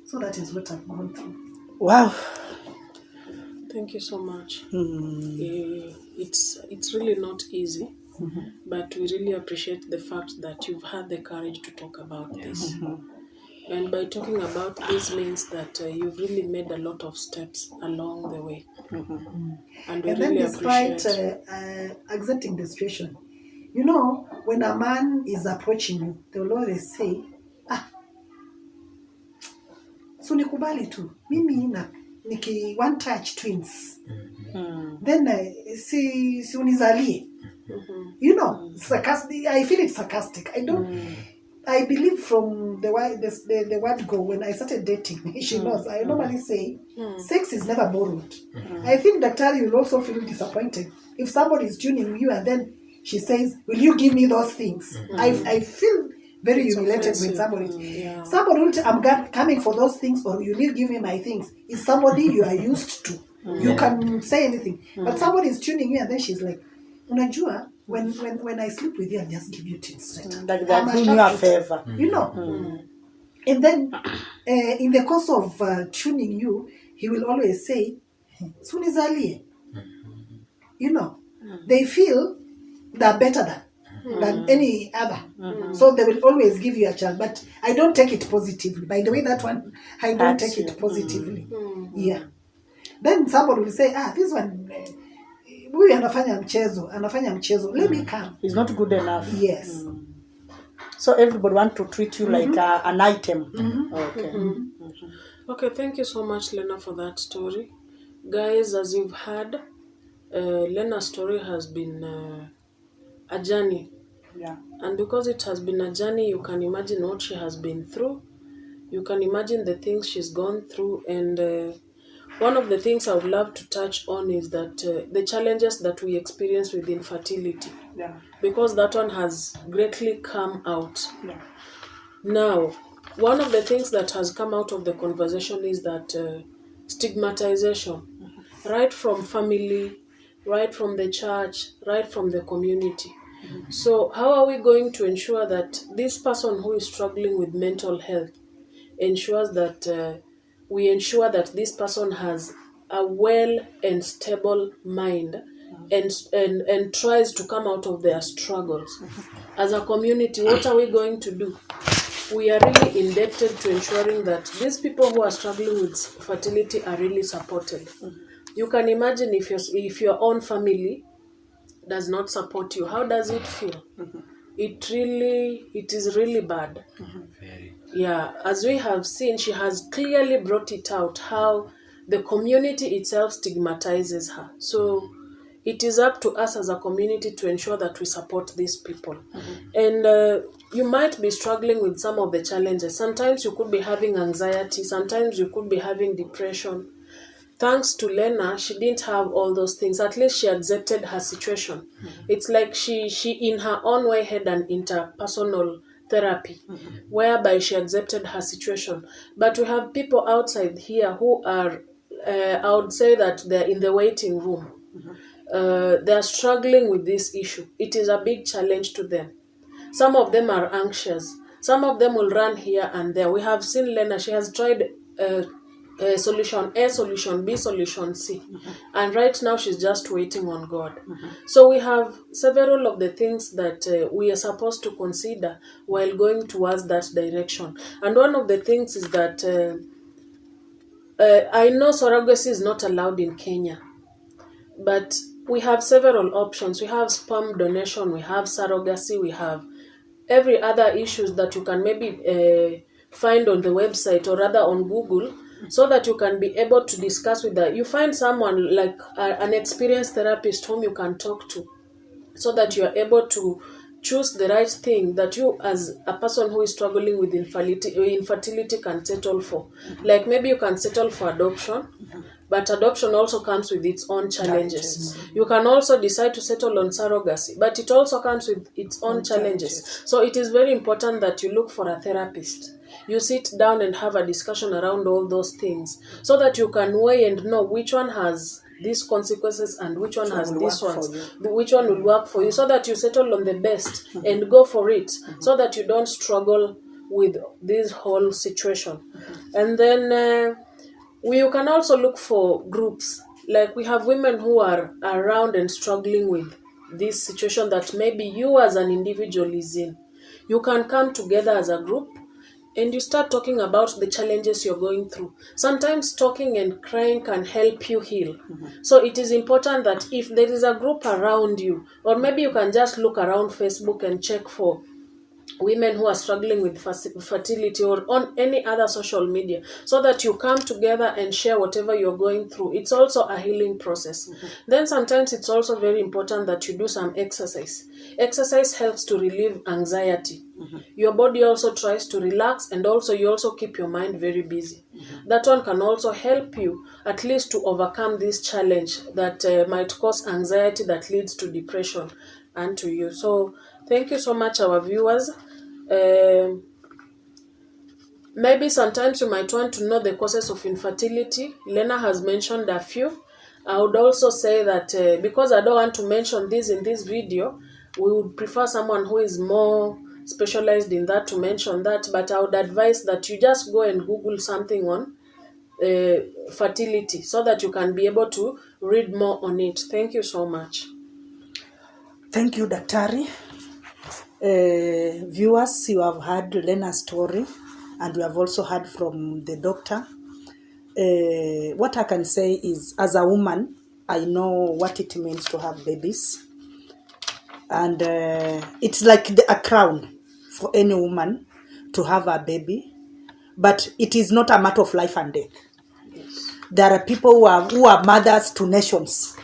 So that is what I've gone through. Wow. Thank you so much. It's really not easy, but we really appreciate the fact that you've had the courage to talk about this. And by talking about this means that you've really made a lot of steps along the way. And we And really then despite appreciate. accepting the situation, when a man is approaching you, they will always say, so nikubali tu, mimi niki one touch twins. Then si unizalie. Sarcastic. I feel it's sarcastic. I believe from the word go, when I started dating, she knows, I normally say, sex is never borrowed. I think Daktari will also feel disappointed if somebody is tuning you and then she says, will you give me those things? I feel very humiliated when somebody will I'm coming for those things, or will you give me my things? Is somebody you are used to. You can say anything. But somebody is tuning you and then she's like, unajua, when I sleep with you, I'll just give you things straight. Like they're doing you a favor. And then in the course of tuning you, he will always say, Sunizalie. They feel they're better than any other. So they will always give you a child. But I don't take it positively. By the way, that one, I don't take it positively. Yeah. Then somebody will say, this one, huyu anafanya mchezo. Let me come. It's not good enough. Yes. So everybody want to treat you like an item. Okay. Okay, thank you so much, Lena, for that story. Guys, as you've heard, Lena's story has been a journey. Yeah. And because it has been a journey, you can imagine what she has been through. You can imagine the things she's gone through. And one of the things I would love to touch on is that the challenges that we experience with infertility. Yeah. Because that one has greatly come out. Yeah. Now, one of the things that has come out of the conversation is that stigmatization, right from family, right from the church, right from the community. So how are we going to ensure that this person who is struggling with mental health ensures that we ensure that this person has a well and stable mind and tries to come out of their struggles? As a community, what are we going to do? We are really indebted to ensuring that these people who are struggling with fertility are really supported. You can imagine if your own family does not support you, how does it feel? It is really bad. Very. Yeah, as we have seen, she has clearly brought it out how the community itself stigmatizes her. So it is up to us as a community to ensure that we support these people. And you might be struggling with some of the challenges. Sometimes you could be having anxiety. Sometimes you could be having depression. Thanks to Lena, she didn't have all those things. At least she accepted her situation. It's like she in her own way had an interpersonal therapy, whereby she accepted her situation. But we have people outside here who are, I would say that they're in the waiting room. They're struggling with this issue. It is a big challenge to them. Some of them are anxious. Some of them will run here and there. We have seen Lena, she has tried solution A, solution B, solution C. And right now she's just waiting on God. So we have several of the things that we are supposed to consider while going towards that direction. And one of the things is that I know surrogacy is not allowed in Kenya, but we have several options. We have sperm donation, we have surrogacy, we have every other issues that you can maybe find on the website or rather on Google, so that you can be able to discuss with that. You find someone like an experienced therapist whom you can talk to, so that you are able to choose the right thing that you as a person who is struggling with infertility can settle for. Like maybe you can settle for adoption, but adoption also comes with its own challenges. You can also decide to settle on surrogacy, but it also comes with its own challenges. So it is very important that you look for a therapist. You sit down and have a discussion around all those things, so that you can weigh and know which one has these consequences and which one has these ones, which one will work for you, so that you settle on the best and go for it, so that you don't struggle with this whole situation. And then you can also look for groups. Like we have women who are around and struggling with this situation that maybe you as an individual is in. You can come together as a group and you start talking about the challenges you're going through. Sometimes talking and crying can help you heal. So it is important that if there is a group around you, or maybe you can just look around Facebook and check for women who are struggling with fertility, or on any other social media, so that you come together and share whatever you're going through. It's also a healing process. Then sometimes it's also very important that you do some exercise. Exercise helps to relieve anxiety. Your body also tries to relax, and also you also keep your mind very busy. That one can also help you at least to overcome this challenge that might cause anxiety that leads to depression and to you. So thank you so much, our viewers. Maybe sometimes you might want to know the causes of infertility. Lena has mentioned a few. I would also say that because I don't want to mention this in this video, we would prefer someone who is more specialized in that to mention that. But I would advise that you just go and Google something on fertility so that you can be able to read more on it. Thank you so much. Thank you, Daktari. Viewers, you have heard Lena's story, and we have also heard from the doctor. What I can say is, as a woman, I know what it means to have babies. And it's like a crown for any woman to have a baby. But it is not a matter of life and death. Yes. There are people who are mothers to nations,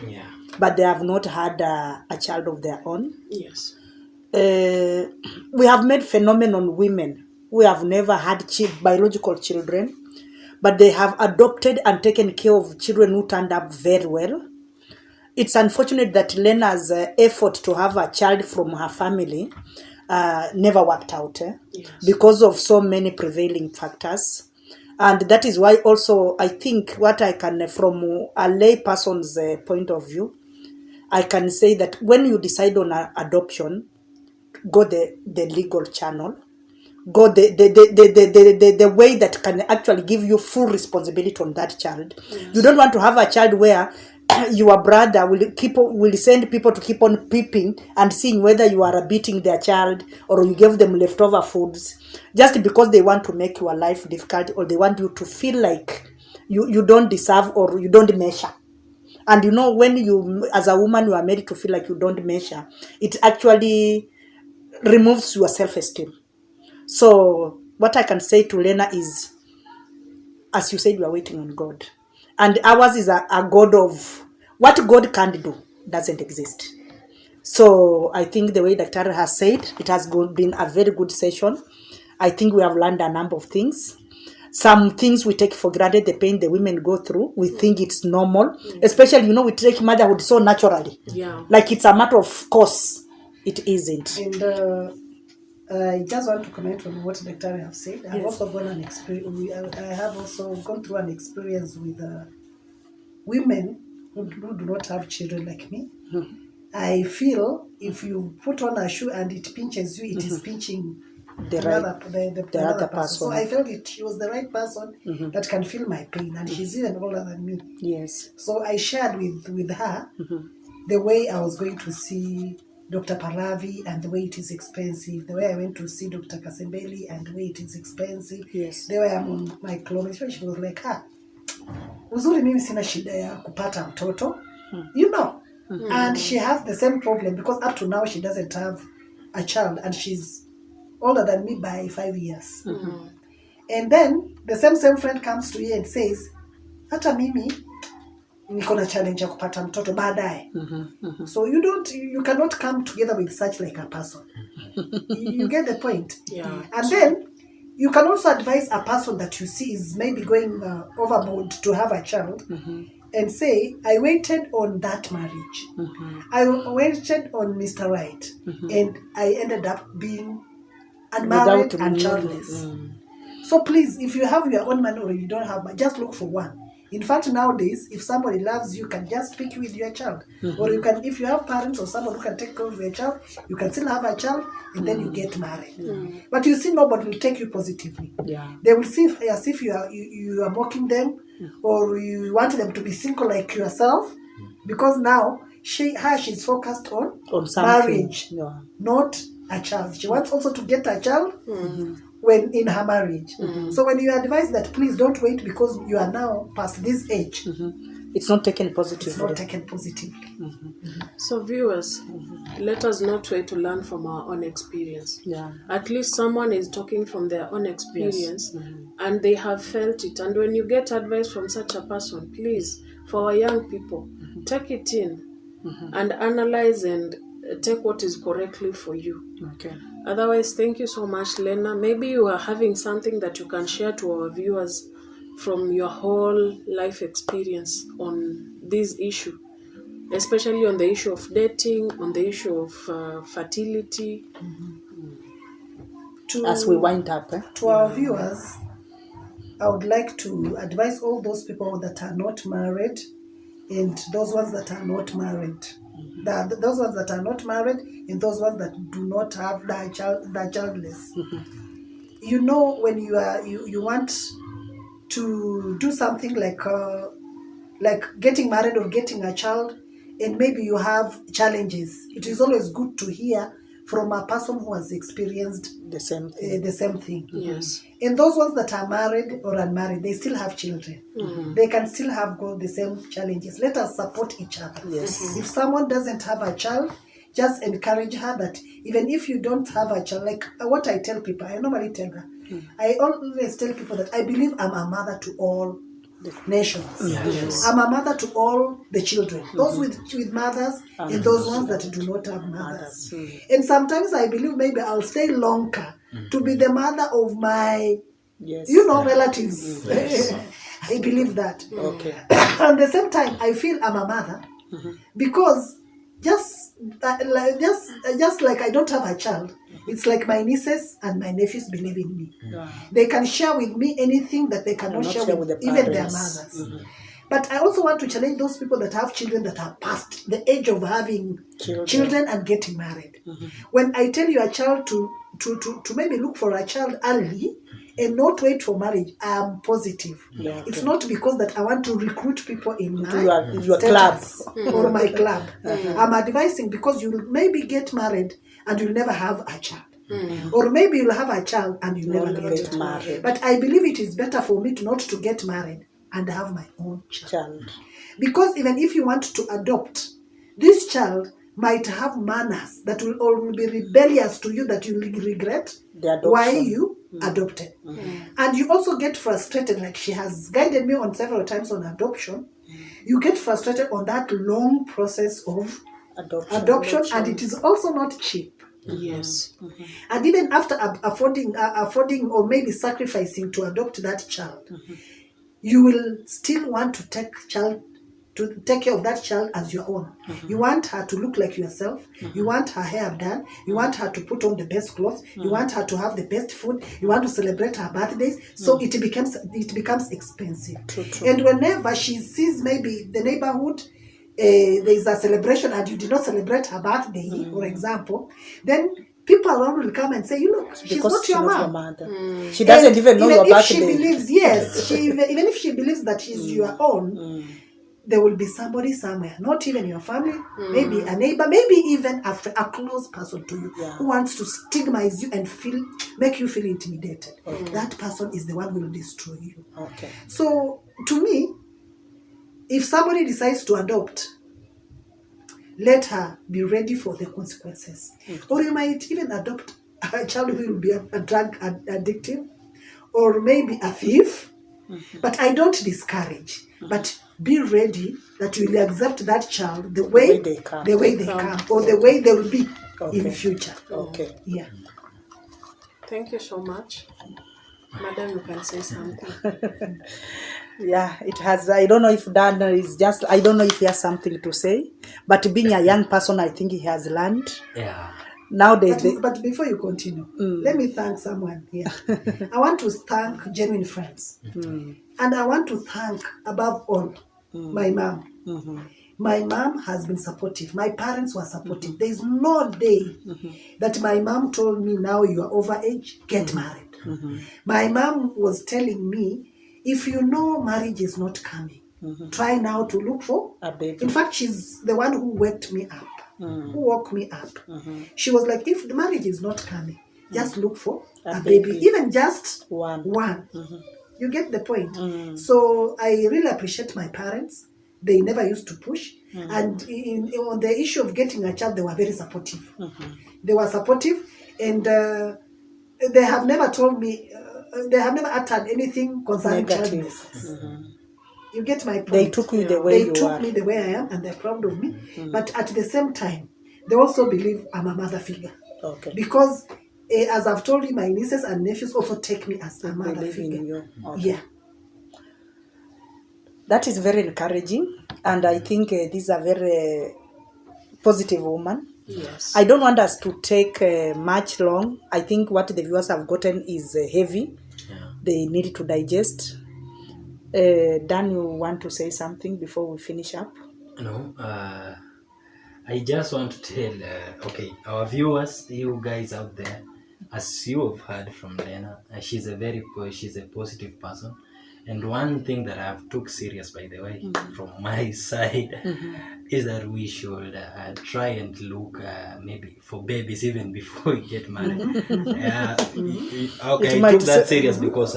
but they have not had a child of their own. Yes. We have made phenomenon women who have never had biological children, but they have adopted and taken care of children who turned up very well. It's unfortunate that Lena's effort to have a child from her family never worked out because of so many prevailing factors. And that is why also I think what I can, from a lay person's point of view, I can say that when you decide on adoption, go the legal channel, go the way that can actually give you full responsibility on that child. Yes. You don't want to have a child where your brother will send people to keep on peeping and seeing whether you are beating their child or you give them leftover foods just because they want to make your life difficult, or they want you to feel like you don't deserve or you don't measure. And you know, when you, as a woman, you are made to feel like you don't measure, it actually removes your self-esteem. So what I can say to Lena is, as you said, you are waiting on God. And ours is a God of what God can't do doesn't exist. So I think the way Dr. has said, it has been a very good session. I think we have learned a number of things. Some things we take for granted, the pain the women go through, we think it's normal. Especially, we take motherhood so naturally. Yeah. Like it's a matter of course. It isn't. And I just want to comment on what Dr. have said. I've also gone an experience. I have also gone through an experience with women who do not have children like me. Mm-hmm. I feel if you put on a shoe and it pinches you, it is pinching the other person. So I felt she was the right person that can feel my pain, and she's even older than me. Yes. So I shared with her the way I was going to see Dr. Pallavi and the way it is expensive, the way I went to see Dr. Kasembeli and the way it is expensive, the way I'm on my clothes. She was like, uzuri mimi sina shida ya kupata mtoto, and she has the same problem because up to now she doesn't have a child, and she's older than me by 5 years. And then the same friend comes to you and says, hata mimi niko na challenge ya kupata mtoto baadaye. So you cannot come together with such like a person. You get the point? Yeah. And then you can also advise a person that you see is maybe going overboard to have a child and say, I waited on that marriage. I waited on Mr. Right, and I ended up being unmarried and childless. So please, if you have your own money or you don't have money, just look for one. In fact, nowadays, if somebody loves you, can just pick you with your child. Or you can, if you have parents or someone who can take care of your child, you can still have a child and then you get married. But you see, nobody will take you positively. Yeah. They will see as if you are mocking them, or you want them to be single like yourself, because now she's focused on something. marriage, Yeah. not a child. She wants also to get a child when in her marriage. So when you advise that, please don't wait because you are now past this age, It's not taken positively. it's not taken positively. So viewers, let us not try to learn from our own experience. Yeah. At least someone is talking from their own experience and they have felt it. And when you get advice from such a person, please, for our young people, take it in and analyze and take what is correctly for you. Okay. Otherwise, thank you so much, Lena. Maybe you are having something that you can share to our viewers from your whole life experience on this issue, especially on the issue of dating, on the issue of fertility. As we wind up. To our viewers, I would like to advise all those people that are not married and those ones that are not married. Those ones that are not married and those ones that do not have their childless. You know, when you want to do something like getting married or getting a child, and maybe you have challenges, it is always good to hear from a person who has experienced The same thing. the same thing. Yes. And those ones that are married or unmarried, they still have children. They can still have the same challenges. Let us support each other. Yes. If someone doesn't have a child, just encourage her that even if you don't have a child, like what I tell people, I normally tell her, I always tell people that I believe I'm a mother to all the nations. Yes. I'm a mother to all the children, those with mothers and those ones that do not have mothers. And sometimes I believe maybe I'll stay longer to be the mother of my, Yes. relatives. I believe that. Okay. At the same time, I feel I'm a mother because just like I don't have a child, it's like my nieces and my nephews believe in me. Yeah. They can share with me anything that they cannot share with the even their parents. mothers. But I also want to challenge those people that have children that are past the age of having children and getting married. When I tell your child to maybe look for a child early and not wait for marriage, I am positive. Yeah, okay. It's not because that I want to recruit people in my your club or my club. I'm advising because you will maybe get married and you'll never have a child. Or maybe you'll have a child and you'll never get married. But I believe it is better for me not to get married and have my own child. Because even if you want to adopt, this child might have manners that will be rebellious to you, that you will regret why you adopted. And you also get frustrated, like she has guided me on several times on adoption. You get frustrated on that long process of adoption. And it is also not cheap. Yes. And even after affording or maybe sacrificing to adopt that child, you will still want to take care of that child as your own. You want her to look like yourself. You want her hair done. You want her to put on the best clothes. You want her to have the best food. You want to celebrate her birthdays. So it becomes expensive. True. And whenever she sees maybe the neighborhood, there is a celebration and you did not celebrate her birthday, for example, then people around will come and say, she's not your mom. She doesn't even know your birthday. Even if she believes, even if she believes that she's your own, there will be somebody somewhere, not even your family, maybe a neighbor, maybe even a close person to you who wants to stigmatize you and make you feel intimidated. That person is the one who will destroy you. Okay. So, to me, if somebody decides to adopt, let her be ready for the consequences. Or you might even adopt a child who will be a drug addictive or maybe a thief. But I don't discourage. But be ready that you will accept that child the way they come, or the way they will be in future. Okay. Yeah. Thank you so much. Madam, you can say something. Yeah, it has. I don't know if Dan I don't know if he has something to say, but being a young person, I think he has learned. Yeah. Nowadays, they, But before you continue, let me thank someone here. I want to thank genuine friends. And I want to thank, above all, my mom. My mom has been supportive. My parents were supportive. There is no day that my mom told me, now you are over age, get married. My mom was telling me, if you know marriage is not coming, try now to look for a baby. In fact, she's the one who waked me up, who woke me up. She was like, if the marriage is not coming, just look for a baby. Even just one. You get the point. So I really appreciate my parents. They never used to push. And on the issue of getting a child, they were very supportive. They were supportive, and they have never told me, they have never uttered anything concerning childlessness. You get my point. They took you the way They took me the way I am, and they're proud of me. But at the same time, they also believe I'm a mother figure. Okay. Because as I've told you, my nieces and nephews also take me as a mother figure. Okay. Yeah. That is very encouraging, and I think this is a very positive woman. Yes. I don't want us to take much long. I think what the viewers have gotten is heavy. Yeah. They need to digest. Dan, you want to say something before we finish up? No, I just want to tell, okay, our viewers, you guys out there, as you have heard from Lena, she's a positive person. And one thing that I've took serious, by the way, from my side, is that we should try and look maybe for babies even before we get married. Okay, I took that serious because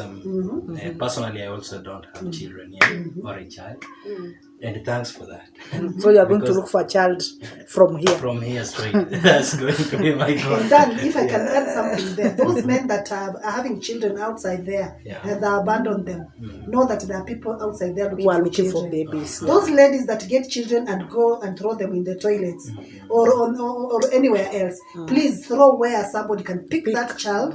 personally I also don't have children yet, or a child. And thanks for that. So you are going to look for a child from here? From here straight. That's going to be my goal. And Dan, if I can add something there, those men that are having children outside there and they abandon them, know that there are people outside there who are looking for for babies. Those ladies that get children and go and throw them in the toilets or anywhere else, please throw where somebody can pick that child.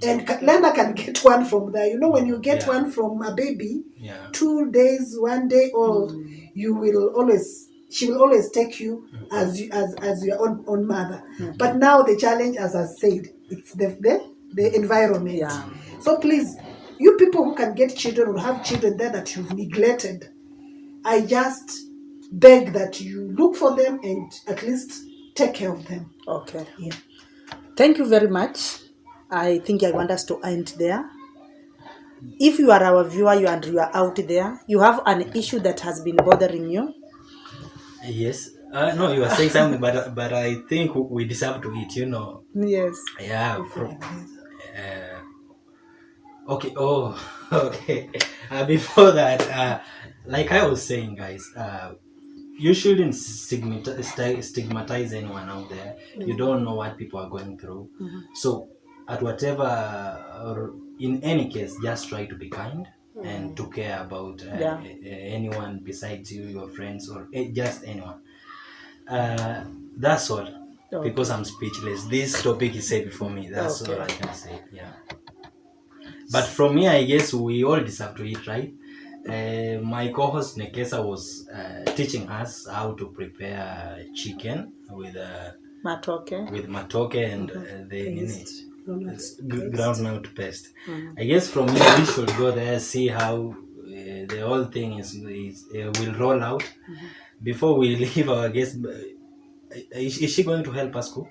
And Lena can get one from there. You know, when you get one from a baby, 2 days, 1 day old, she will always take you as your own mother. But now the challenge, as I said, it's the environment. Yeah. So please, you people who can get children or have children there that you've neglected, I just beg that you look for them and at least take care of them. Okay. Yeah. Thank you very much. I think I want us to end there. If you are our viewer and you are out there, you have an issue that has been bothering you. Yes. No, you were saying something, but I think we deserve to eat, you know. Yes. Yeah. Okay. Oh, okay. Before that, like I was saying, guys, you shouldn't stigmatize anyone out there. You don't know what people are going through. So, at whatever, or in any case, just try to be kind and to care about anyone besides you, your friends, or just anyone. That's all. Okay. Because I'm speechless. This topic is safe for me. That's all I can say. Yeah. But from me, I guess we all deserve to eat, right? My co-host Nekesa was teaching us how to prepare chicken with matoke and the groundnut paste. I guess from here we should go there, see how the whole thing will roll out. Before we leave our guest, is she going to help us cook?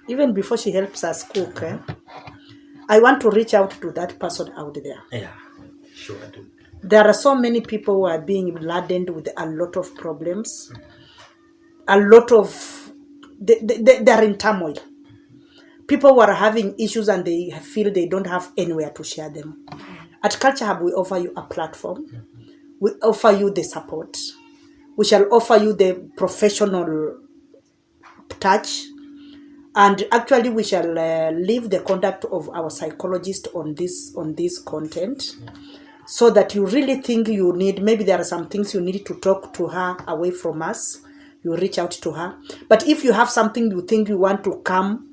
Even before she helps us cook, I want to reach out to that person out there. Yeah, sure do. There are so many people who are being laden with a lot of problems. A lot of... They are in turmoil. People who are having issues and they feel they don't have anywhere to share them. At Culture Hub, we offer you a platform. We offer you the support. We shall offer you the professional touch. And actually, we shall leave the contact of our psychologist on this content, so that you really think you need, maybe there are some things you need to talk to her away from us. You reach out to her. But if you have something you think you want to come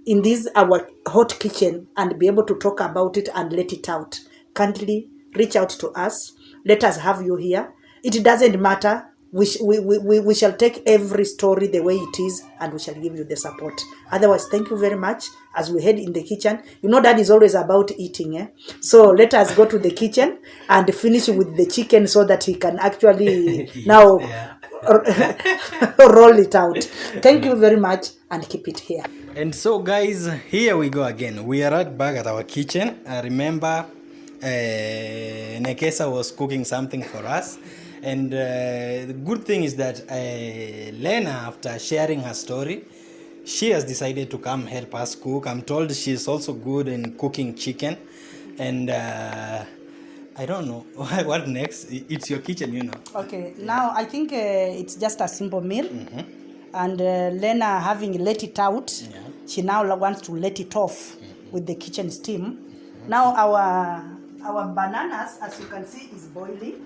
in this our hot kitchen and be able to talk about it and let it out, kindly reach out to us. Let us have you here. It doesn't matter we shall take every story the way it is, and we shall give you the support. Otherwise, thank you very much. As we head in the kitchen, you know Dad is always about eating, so let us go to the kitchen and finish with the chicken so that he can actually now roll it out. Thank you very much, and keep it here. And so guys, here we go again. We are right back at our kitchen. Remember, Nekesa was cooking something for us. And the good thing is that Lena, after sharing her story, she has decided to come help us cook. I'm told she's also good in cooking chicken. And I don't know what next. It's your kitchen, you know. Okay, now I think it's just a simple meal. And Lena, having let it out, she now wants to let it off with the kitchen steam. Now our bananas, as you can see, is boiling.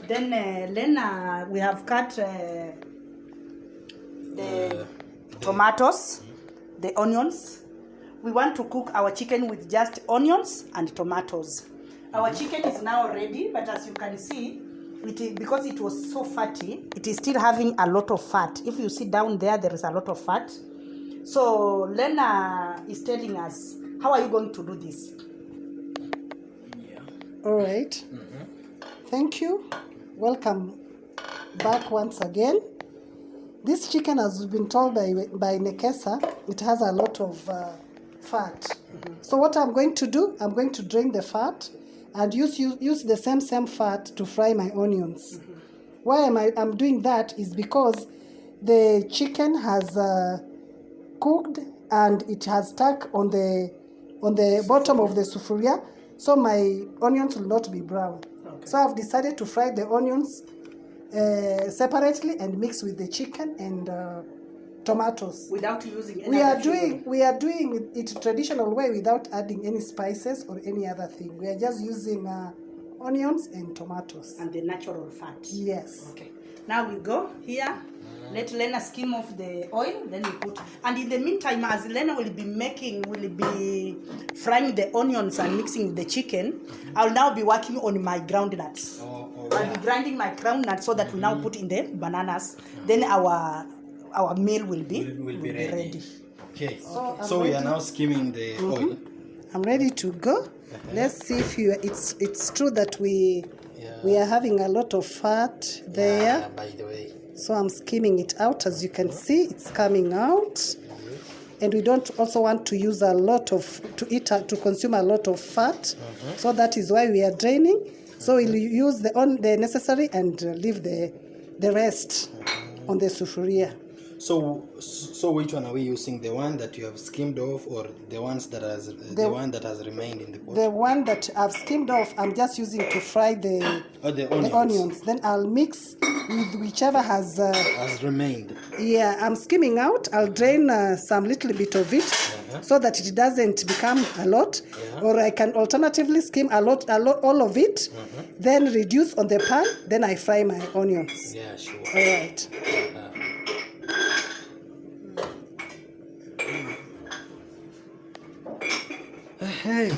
Then Lena, we have cut the tomatoes, the onions. We want to cook our chicken with just onions and tomatoes. Our chicken is now ready, but as you can see, because it was so fatty, it is still having a lot of fat. If you see down there, there is a lot of fat. So Lena is telling us, how are you going to do this? All right. Thank you. Welcome back once again. This chicken, as we've been told by Nekesa, it has a lot of fat. So what I'm going to do, I'm going to drain the fat and use the same fat to fry my onions. Why I'm doing that is because the chicken has cooked and it has stuck on the bottom of the sufuria, so my onions will not be brown. So I've decided to fry the onions separately and mix with the chicken and tomatoes. Without using any we are doing it traditional way without adding any spices or any other thing. We are just using onions and tomatoes. And the natural fat. Yes. Okay. Now we go here. Let Lena skim off the oil, then we put. And in the meantime, as Lena will be frying the onions and mixing with the chicken, I'll now be working on my ground nuts. I'll be grinding my ground nuts so that we now put in the bananas. Then our meal will be ready. Okay. So we are now skimming the oil. I'm ready to go. Let's see if it's true that we are having a lot of fat there. By the way. So I'm skimming it out. As you can see, it's coming out. And we don't also want to use to consume a lot of fat. So that is why we are draining. So we'll use the necessary and leave the rest on the sufuria. So which one are we using? The one that you have skimmed off, or the one that has remained in the pot? The one that I've skimmed off, I'm just using to fry the onions. Then I'll mix with whichever has remained. Yeah, I'm skimming out. I'll drain some little bit of it so that it doesn't become a lot. Or I can alternatively skim a lot, all of it. Then reduce on the pan. Then I fry my onions. Yeah, sure. All right. Hey.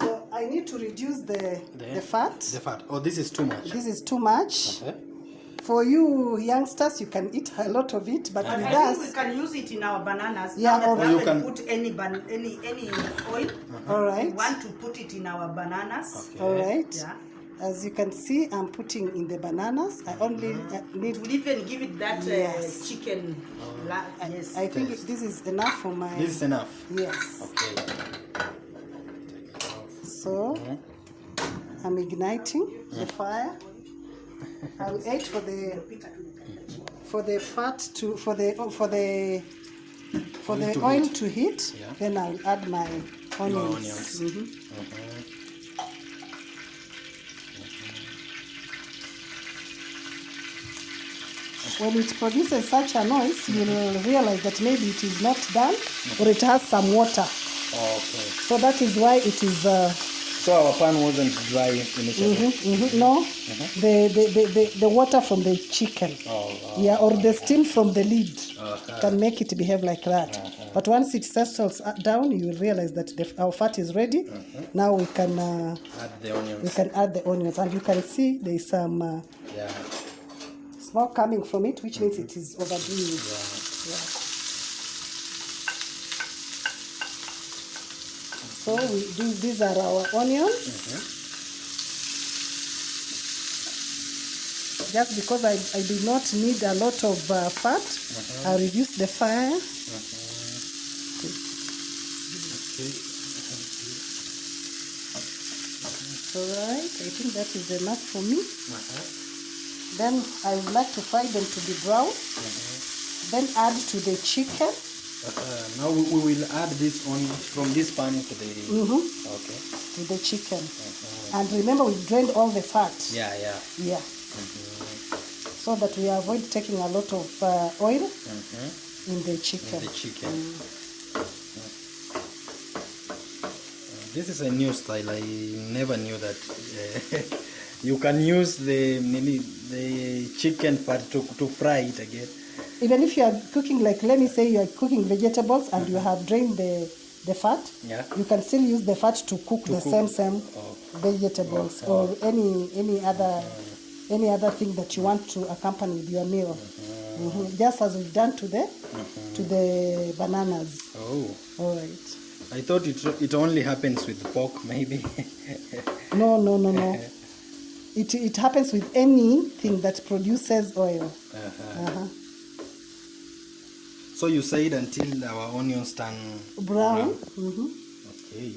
So I need to reduce the fat. The fat. Oh, this is too much. This is too much. Okay. For you youngsters, you can eat a lot of it, but with I us, think we can use it in our bananas. Yeah, Now that or we you can put any oil. all We right. want to put it in our bananas. Okay. All right. Yeah. As you can see, I'm putting in the bananas. I only need. It will even give it that Yes. chicken. Yes. I think this is enough for my. This is enough. Yes. Okay. So I'm igniting the fire. I'll wait for the fat to for the oil to heat. Yeah. Then I'll add my onions. When it produces such a noise, you will realize that maybe it is not done or it has some water. Okay. So that is why it is. So our pan wasn't dry initially. No, the water from the chicken, yeah, or the steam from the lid can make it behave like that. But once it settles down, you will realize that our fat is ready. Now we can add the onions. and you can see there is some smoke coming from it, which means it is overdoing it. Yeah. So these are our onions. Just because I do not need a lot of fat, I'll reduce the fire. Alright, I think that is enough for me. Then I would like to fry them to be brown. Then add to the chicken. Now we will add this on from this pan to the okay, to the chicken. And remember, we drained all the fat. Yeah. So that we avoid taking a lot of oil in the chicken. This is a new style. I never knew that you can use the chicken fat to fry it again. Even if you are cooking, like let me say you are cooking vegetables and you have drained the fat, you can still use the fat to cook the same vegetables or any other thing that you want to accompany with your meal. Just as we've done to the bananas. Oh. All right. I thought it only happens with pork, maybe. No. It happens with anything that produces oil. So you said until our onions turn brown. Okay.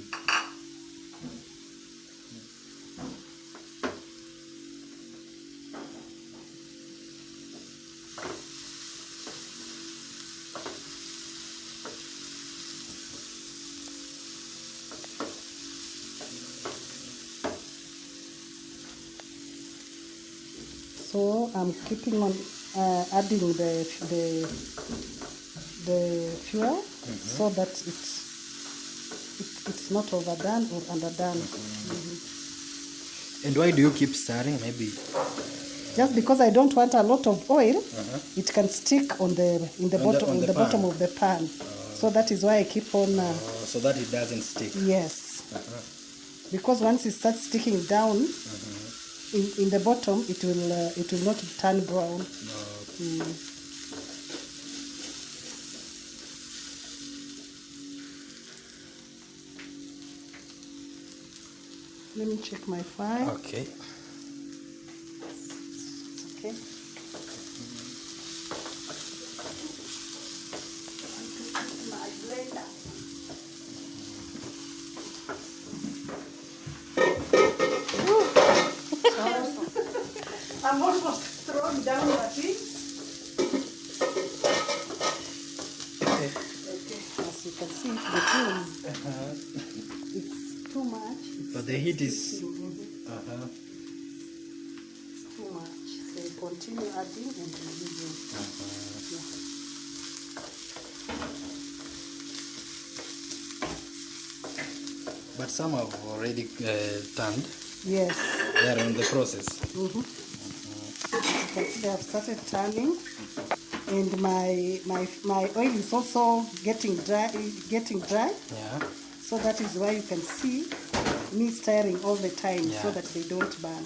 So I'm keeping on adding the fuel so that it's not overdone or underdone. And why do you keep stirring? Maybe just because I don't want a lot of oil, it can stick on the bottom of the pan. So that is why I keep on. So that it doesn't stick. Yes. Because once it starts sticking down in the bottom, it will not turn brown. Let me check my fire. Okay. Okay. My blender. I'm almost throwing down the things. Okay, as you can see, the fuel it's too much. But the heat is it's too much. So continue adding and reducing. But some have already turned. Yes. They are in the process. You can see they have started turning, and my oil is also getting dry. Yeah. So that is why you can see me stirring all the time so that they don't burn.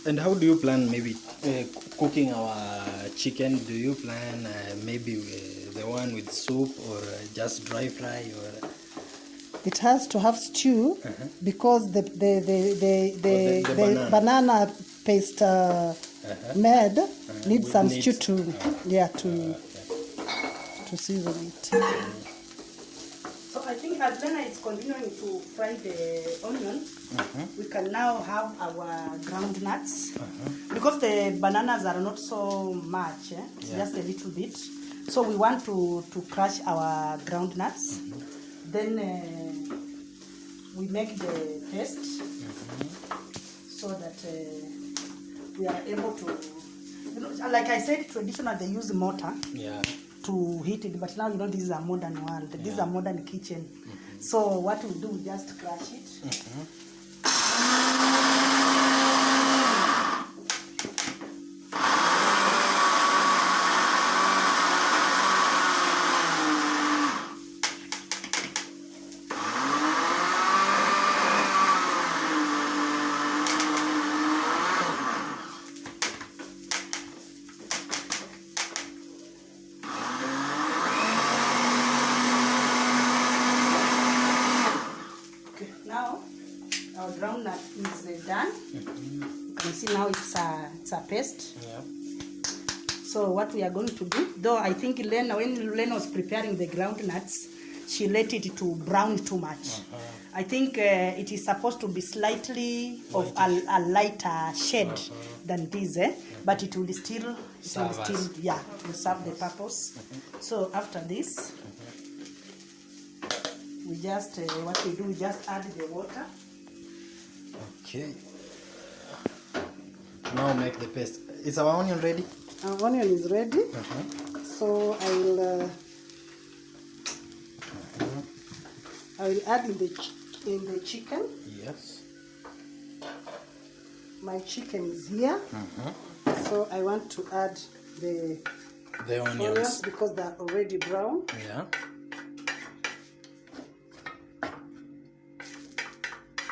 And how do you plan maybe cooking our chicken? Do you plan maybe the one with soup or just dry fry or? It has to have stew because the banana paste made needs some stew to season it. So I think as Lena is continuing to fry the onion, we can now have our ground nuts because the bananas are not so much, it's just a little bit. So we want to crush our ground nuts. Then we make the paste so that we are able to, like I said, traditional they use mortar to heat it, but now this is a modern world. This is a modern kitchen. So what we do, we just crush it. Now our groundnut is done. You can see now it's a paste. Yeah. So what we are going to do, though I think Lena, when Lena was preparing the groundnuts, she let it to brown too much. I think it is supposed to be slightly of a lighter shade than this, but it will still serve the purpose. So after this, we just what we do, we just add the water. Okay. Now make the paste. Is our onion ready? Our onion is ready. So I will add in the chicken. Yes. My chicken is here. So I want to add the onions because they are already brown. Yeah.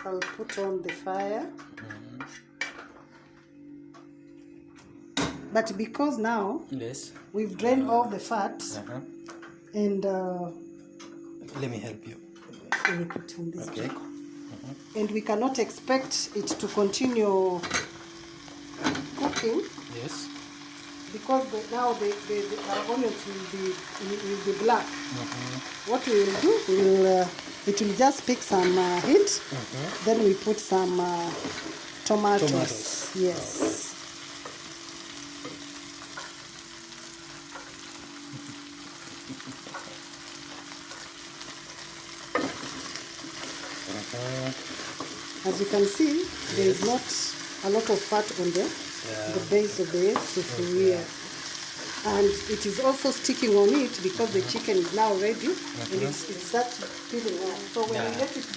I'll put on the fire. But because now we've drained all the fat and let me help you. let me put on this and we cannot expect it to continue cooking. Yes. Because now the our onions will be black. What we will do, it will just pick some heat. Then we put some tomatoes. Yes. As you can see, there is not a lot of fat on the base of the sufuria. And it is also sticking on it because the chicken is now ready and it starts peeling off. So when we let it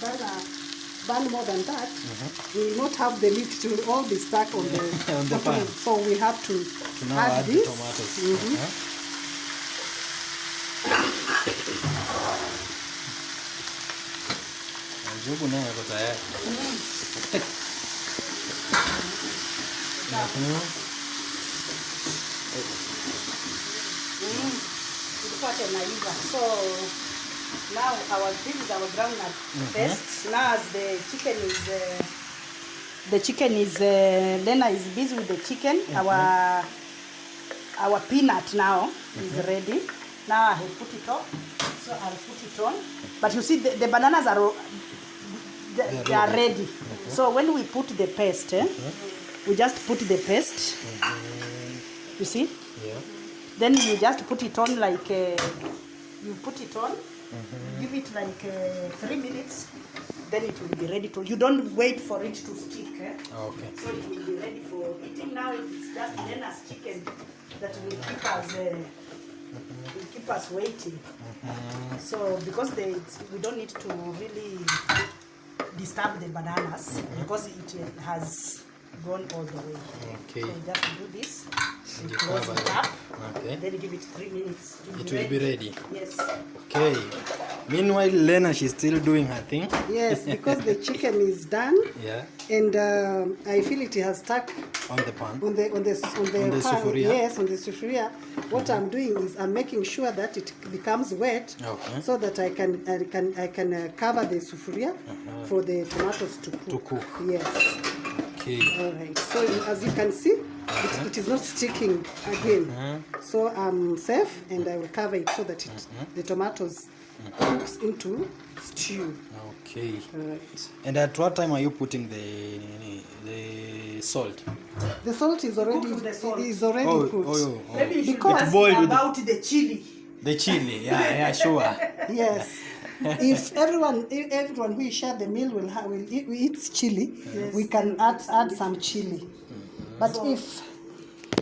burn more than that, we will not have the meat to all be stuck on the pan. So we have to now add the this. tomatoes. Njugu nayo iko tayari. So now this is our groundnut paste. Now as the chicken is Lena is busy with the chicken. Our peanut now is ready. Now I have put it on. So I'll put it on. But you see the bananas are they are ready. So when we put the paste, we just put the paste. You see? Yeah. Then you just put it on like you put it on, give it like 3 minutes, then it will be ready to. You don't wait for it to stick. Okay. So it will be ready for eating. Now it's just Lena's chicken that will keep us waiting. So because we don't need to really disturb the bananas because it has gone all the way. Okay. So just do this. We close it up. Okay. Then give it 3 minutes. It will be ready. Yes. Okay. Meanwhile, Lena, she's still doing her thing. Yes, because the chicken is done. Yeah. And I feel it has stuck On the pan. on the pan. sufuria. Yes, on the sufuria. What I'm doing is I'm making sure that it becomes wet, so that I can cover the sufuria for the tomatoes to cook. Yes. Okay. All right. So as you can see, it is not sticking again. So I'm safe, and I will cover it so that the tomatoes cooks into stew. Okay. All right. And at what time are you putting the salt? The salt is already cooked. Maybe you should Because- ask boiled with about the chili. The chili. Yeah, sure. Yes. If everyone who share the meal will eat chili, we can add some chili. But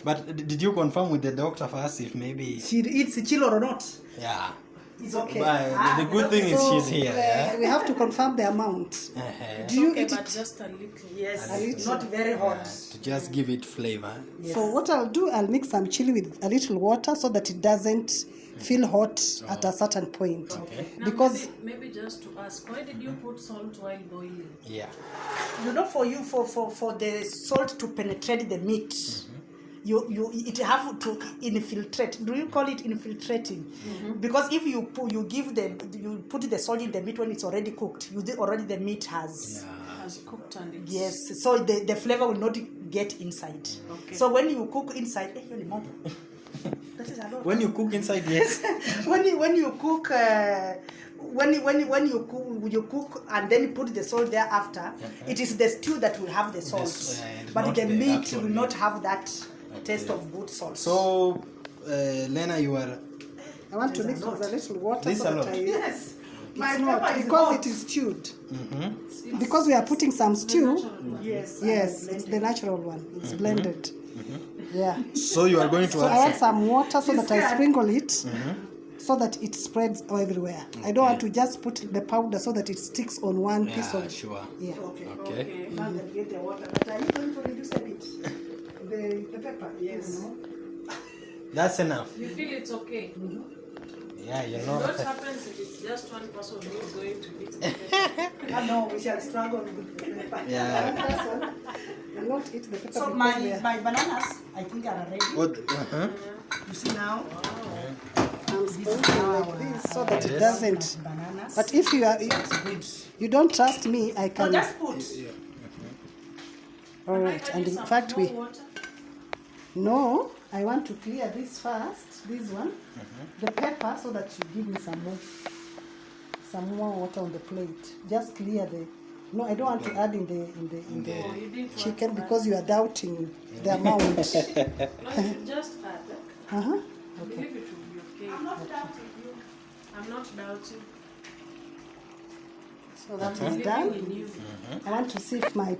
But did you confirm with the doctor first if maybe? She eats chili or not? Yeah. It's okay. But the good thing is she's here. Yeah? we have to confirm the amount. Do you eat but it? just a little. Yes, A little. not very hot. To just give it flavor. Yes. So what I'll do, I'll mix some chili with a little water so that it doesn't feel hot at a certain point. Now Because maybe just to ask, why did you put salt while boiling? Yeah. You know, for the salt to penetrate the meat, it have to infiltrate. Do you call it infiltrating? Because if you put the salt in the meat when it's already cooked, the meat has cooked and it's... Yes, so the flavor will not get inside. Okay. So when you cook inside, that is a lot. When you cook inside, yes. when you cook, when you cook and then you put the salt there after, it is the stew that will have the salt, but the meat will not have that taste of good salt. So, Lena, you are. I want to mix with a little water. This so a that lot. Yes. It's not because it is stewed. Because we are putting some stew. Yes. Yes, it's the natural one. It's blended. Yeah. So you are going to So I add want some water so that I sprinkle it, so that it spreads everywhere. I don't want to just put the powder so that it sticks on one piece of. sure. Yeah. Okay. Now that get the water, but are you going to reduce a bit? The pepper. Yes. That's enough. You feel it's okay? Yeah, you know. What happens if it's just one person who is going to eat the pepper? No, we shall struggle with the pepper. Yeah. One person will not eat the pepper. So because my they are- bananas, I think, are ready. What? You see now? I'm sprinkling like this so that it Yes. doesn't. Bananas. But if you are, you don't trust me, I No, can. just put. All right, and in fact we. Water? No, I want to clear this first. This one, the pepper, so that you give me some more water on the plate. Just clear the. No, I don't want to add in the You didn't chicken want to because you are doubting the amount. add. No, you should just add. Uh-huh. I believe it will be okay. I'm not doubting you. I'm not doubting. So that is Believing done. in you. I want to see if my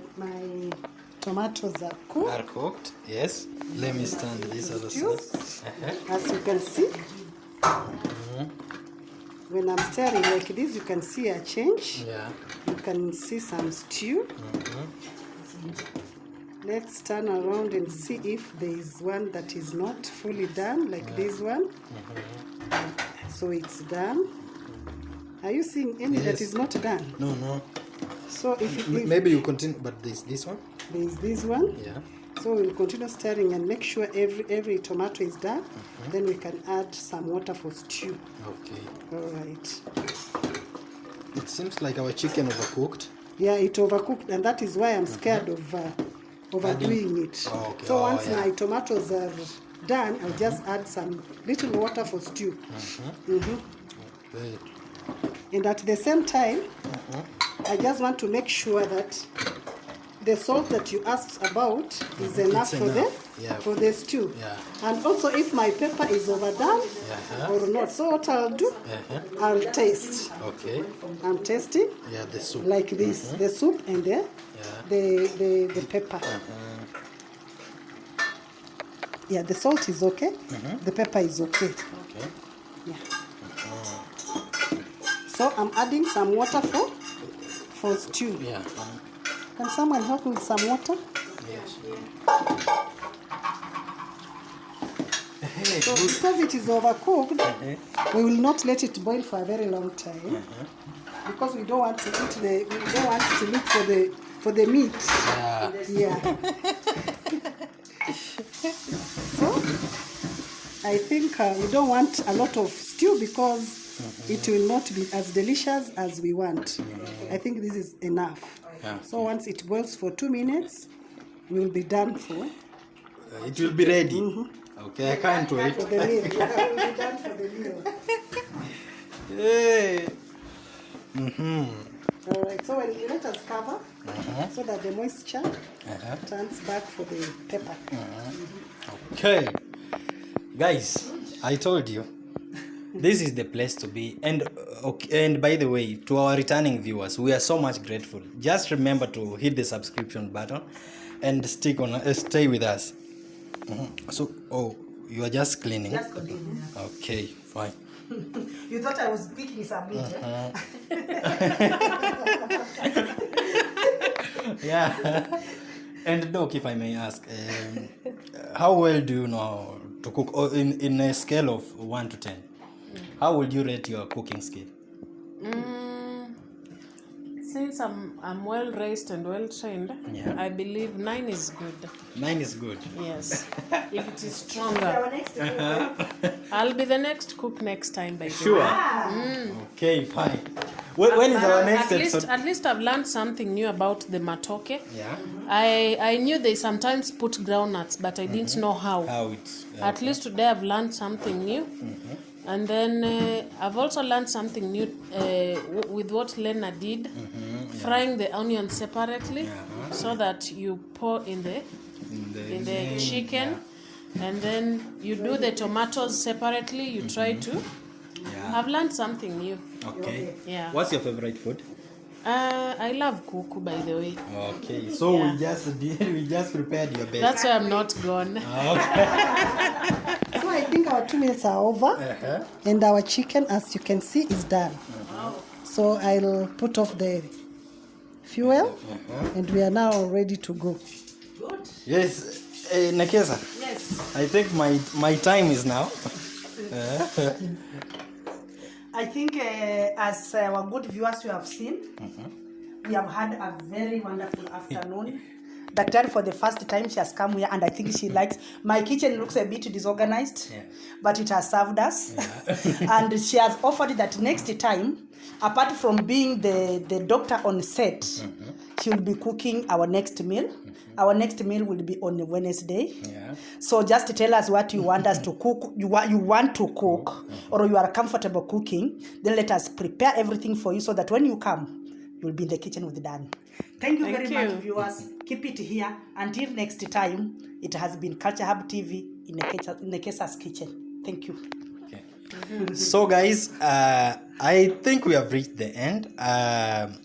tomatoes are cooked. Are cooked? Yes. Let me stand this other side. As you can see, when I'm stirring like this, you can see a change. Yeah. You can see some stew. Let's turn around and see if there is one that is not fully done, like this one. So it's done. Are you seeing any that Yes. is not done? No. So if Maybe you continue, but this one? there is this one, Yeah. so we'll continue stirring and make sure every tomato is done. Then we can add some water for stew. Okay. All right. It seems like our chicken overcooked. Yeah, it overcooked, and that is why I'm scared of overdoing it. Oh, okay. So Oh, once yeah. my tomatoes are done, I'll just add some little water for stew. Okay. And at the same time, I just want to make sure that the salt that you asked about is enough, It's for enough, yeah. for the stew. Yeah. And also if my pepper is overdone or not. So what I'll do, I'll taste. Okay. I'm tasting Yeah, the soup. like this, the soup and the pepper. Yeah, the salt is okay. The pepper is okay. Okay. Yeah. So I'm adding some water for stew. Yeah. Can someone help me with some water? Yes. So because it is overcooked, we will not let it boil for a very long time because we don't want to eat we don't want to look for the meat. Yeah. Yeah. So I think we don't want a lot of stew because it will not be as delicious as we want. I think this is enough. Yeah. So once it boils for 2 minutes, we will be done for It will be ready. Okay, I can't wait. the meal. Yeah, we will be done for the meal. Hey. All right. So when you let us cover, so that the moisture turns back for the pepper. Okay. Guys, I told you. This is the place to be. And by the way, to our returning viewers, we are so much grateful. Just remember to hit the subscription button and stay with us. So, you are just cleaning. Just continue. Okay, fine. You thought I was picking some meat, eh? Yeah. And Doc, if I may ask, how well do you know to cook? Or in a scale of 1 to 10, how would you rate your cooking skill? since I'm well raised and well trained, Yeah. I believe 9 is good. 9 is good. Yes. If it is stronger, Our next I'll be the next cook next time, by the Sure. way. Okay, fine. When is our next at least, episode? at least I've learned something new about the matoke. Yeah. I knew they sometimes put groundnuts, but I didn't know how. How it's. At least today I've learned something new. And then I've also learned something new with what Lena did, frying the onions separately so that you pour in the chicken, and then you do the tomatoes separately. You try to. I've learned something new. Okay. Yeah. What's your favorite food? I love kuku, by the way. Okay, so Yeah. we just prepared your best. That's why I'm not gone. So I think our 2 minutes are over, and our chicken, as you can see, is done. So I'll put off the fuel, and we are now ready to go. Good. Yes, Nekesa. Yes. I think my time is now. I think as our good viewers you have seen, we have had a very wonderful afternoon. Daktari, for the first time, she has come here, and I think she likes. My kitchen looks a bit disorganized, but it has served us. And she has offered that next time, apart from being the doctor on set, she will be cooking our next meal. Our next meal will be on Wednesday. Yeah. So just tell us what you want us to cook. You want to cook, or you are comfortable cooking. Then let us prepare everything for you so that when you come, you'll be in the kitchen with Dan. Thank you very much, viewers. Keep it here. Until next time, it has been Culture Hub TV in Nekesa's kitchen. Thank you. Okay. So guys, I think we have reached the end.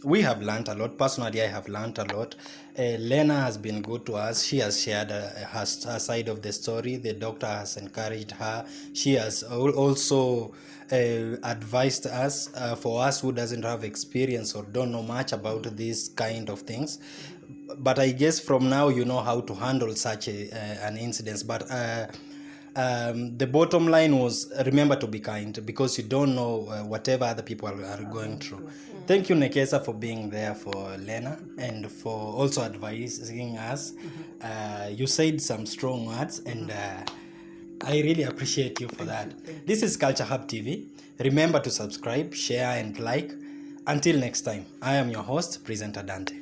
We have learned a lot. Personally, I have learned a lot. Lena has been good to us. She has shared her side of the story. The doctor has encouraged her. She has also advised us, for us who doesn't have experience or don't know much about these kind of things. But I guess from now you know how to handle such an incident. But the bottom line was, remember to be kind, because you don't know whatever other people are going through. Thank you, Nekesa, for being there for Lena and for also advising us. You said some strong words, and I really appreciate you for that. This is Culture Hub TV. Remember to subscribe, share, and like. Until next time, I am your host, Presenter Dante.